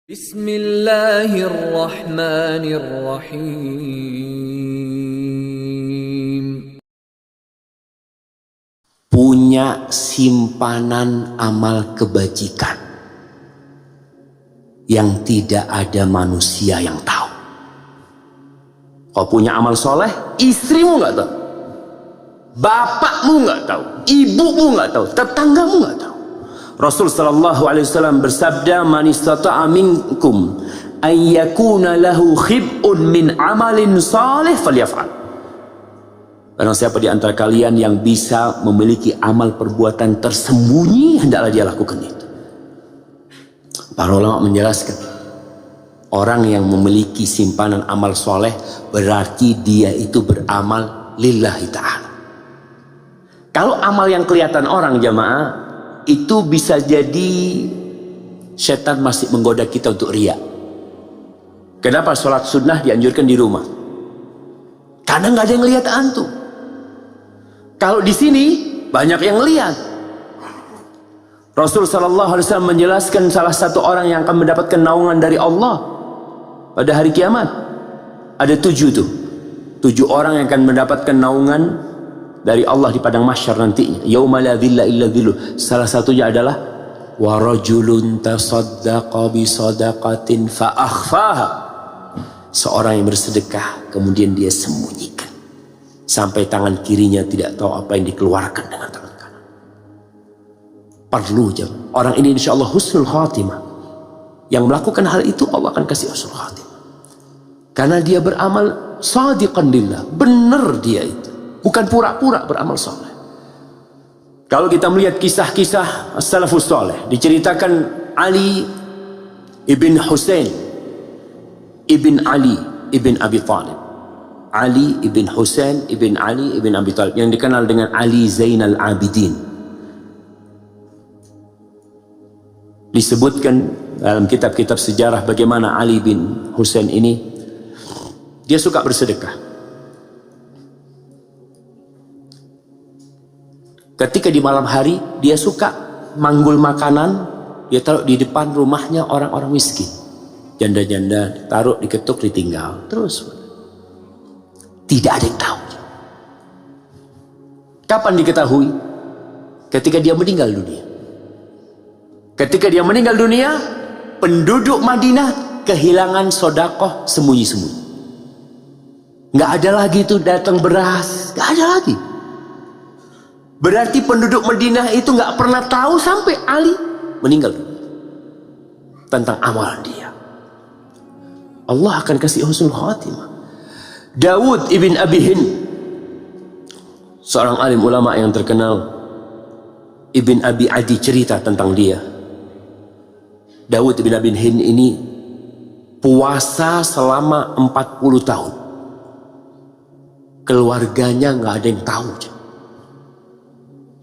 Bismillahirrahmanirrahim. Punya simpanan amal kebajikan yang tidak ada manusia yang tahu. Kau punya amal soleh, istrimu nggak tahu, bapakmu nggak tahu, ibumu nggak tahu, tetanggamu nggak tahu. Rasul sallallahu alaihi wasallam bersabda, "Man istata'a minkum an yakuna lahu khib'un min amalin salih falyaf'al." Barang siapa di antara kalian yang bisa memiliki amal perbuatan tersembunyi, hendaklah dia lakukan itu. Para ulama menjelaskan, orang yang memiliki simpanan amal soleh berarti dia itu beramal lillahi ta'ala. Kalau amal yang kelihatan orang, jamaah, itu bisa jadi setan masih menggoda kita untuk riya. Kenapa sholat sunnah dianjurkan di rumah? Karena nggak ada yang lihat antum. Kalau di sini banyak yang lihat. Rasul sallallahu alaihi wasallam menjelaskan salah satu orang yang akan mendapatkan naungan dari Allah pada hari kiamat. Ada 7 tuh. 7 orang yang akan mendapatkan naungan dari Allah di padang mahsyar nantinya. Yauma la dhilla illa dhilluh. Salah satunya adalah wa rajulun tasaddaqa bi sadaqatin fa akhfaha. Seorang yang bersedekah kemudian dia sembunyikan sampai tangan kirinya tidak tahu apa yang dikeluarkan dengan tangan kanan. Perlu jemaah. Orang ini insyaallah husnul khatimah. Yang melakukan hal itu Allah akan kasih husnul khatimah. Karena dia beramal shadiqan lillah. Benar dia itu. Bukan pura-pura beramal soleh. Kalau kita melihat kisah-kisah as-salafus soleh, diceritakan Ali ibn Husain ibn Ali ibn Abi Talib. Ali ibn Husain ibn Ali ibn Abi Talib, yang dikenal dengan Ali Zainal Abidin. Disebutkan dalam kitab-kitab sejarah bagaimana Ali bin Husain ini, dia suka bersedekah. Ketika di malam hari dia suka manggul makanan, dia taruh di depan rumahnya orang-orang miskin, janda-janda, taruh, diketuk, ditinggal terus. Tidak ada yang tahu. Kapan diketahui? Ketika dia meninggal dunia. Ketika dia meninggal dunia, penduduk Madinah kehilangan sodakoh sembunyi-sembunyi. Nggak ada lagi tuh datang beras, nggak ada lagi. Berarti penduduk Madinah itu nggak pernah tahu sampai Ali meninggal tentang amalan dia. Allah akan kasih husnul khatimah. Dawud ibn Abi Hind, seorang alim ulama yang terkenal, Ibn Abi Adi cerita tentang dia. Dawud ibn Abi Hind ini puasa selama 40 tahun. Keluarganya nggak ada yang tahu.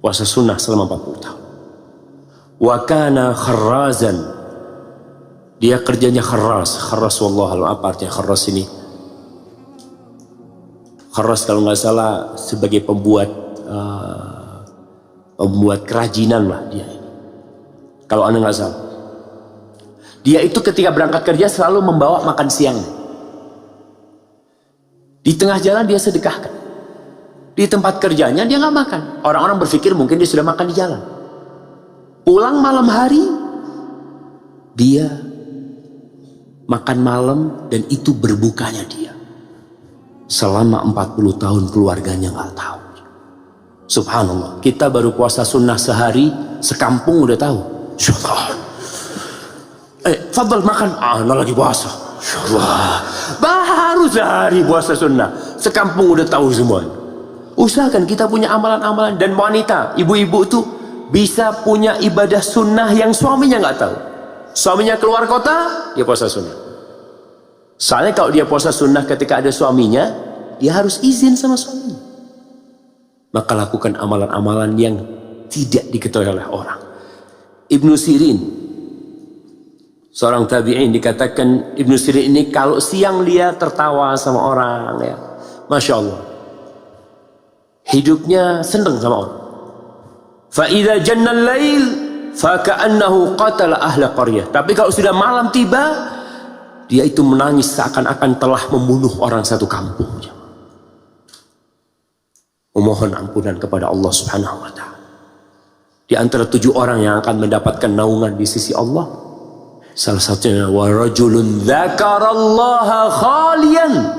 Puasa sunnah selama 40 tahun. Wa kana kharrazan. Dia kerjanya kharraz. Kharraz wallahu a'lam, apa artinya kharraz ini? Kharraz kalau nggak salah sebagai pembuat kerajinan lah dia. Kalau anda nggak salah. Dia itu ketika berangkat kerja selalu membawa makan siang. Di tengah jalan dia sedekahkan. Di tempat kerjanya dia nggak makan. Orang-orang berpikir mungkin dia sudah makan di jalan. Pulang malam hari, dia makan malam, dan itu berbukanya dia. Selama 40 tahun keluarganya nggak tahu. Subhanallah, kita baru puasa sunnah sehari, sekampung udah tahu. Insyaallah. Fadl makan. Nah lagi puasa. Insyaallah. Baru sehari puasa sunnah, sekampung udah tahu semuanya. Usahakan kita punya amalan-amalan. Dan wanita, ibu-ibu tuh bisa punya ibadah sunnah yang suaminya nggak tahu. Suaminya keluar kota, dia puasa sunnah. Soalnya kalau dia puasa sunnah ketika ada suaminya, dia harus izin sama suaminya. Maka lakukan amalan-amalan yang tidak diketahui oleh orang. Ibnu Sirin, seorang tabi'in, dikatakan Ibnu Sirin ini kalau siang dia tertawa sama orang, ya, Masya Allah, hidupnya senang sama orang. Fa idza jannal lail faka'annahu qatala ahla qaryah. Tapi kalau sudah malam tiba, dia itu menangis seakan-akan telah membunuh orang satu kampung. Memohon ampunan kepada Allah Subhanahu wa ta'ala. Di antara 7 orang yang akan mendapatkan naungan di sisi Allah, salah satunya wa rajulun dzakarallaha khalian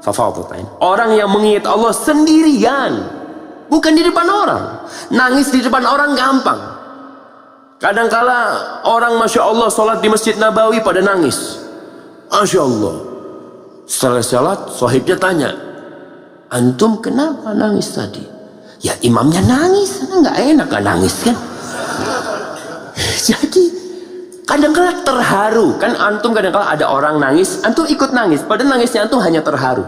fafadat ain. Orang yang mengingat Allah sendirian, bukan di depan orang. Nangis di depan orang gampang. Kadangkala orang Masya Allah sholat di Masjid Nabawi pada nangis. Masya Allah. Setelah sholat, sahibnya tanya, antum kenapa nangis tadi? Ya imamnya nangis, nggak enak gak nangis kan? Jadi kadangkala terharu kan, antum kadangkala ada orang nangis, antum ikut nangis, padahal nangisnya antum hanya terharu.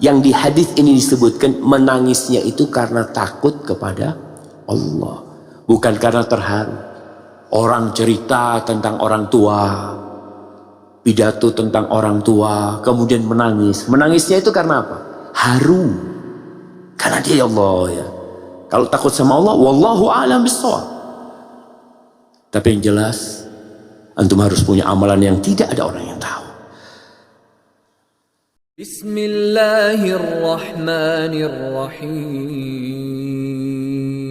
Yang di hadis ini disebutkan menangisnya itu karena takut kepada Allah, bukan karena terharu. Orang cerita tentang orang tua, pidato tentang orang tua, kemudian menangis. Menangisnya itu karena apa? Haru. Karena dia Allah ya. Kalau takut sama Allah, wallahu a'lam bissawab. Tapi yang jelas, antum harus punya amalan yang tidak ada orang yang tahu. Bismillahirrahmanirrahim.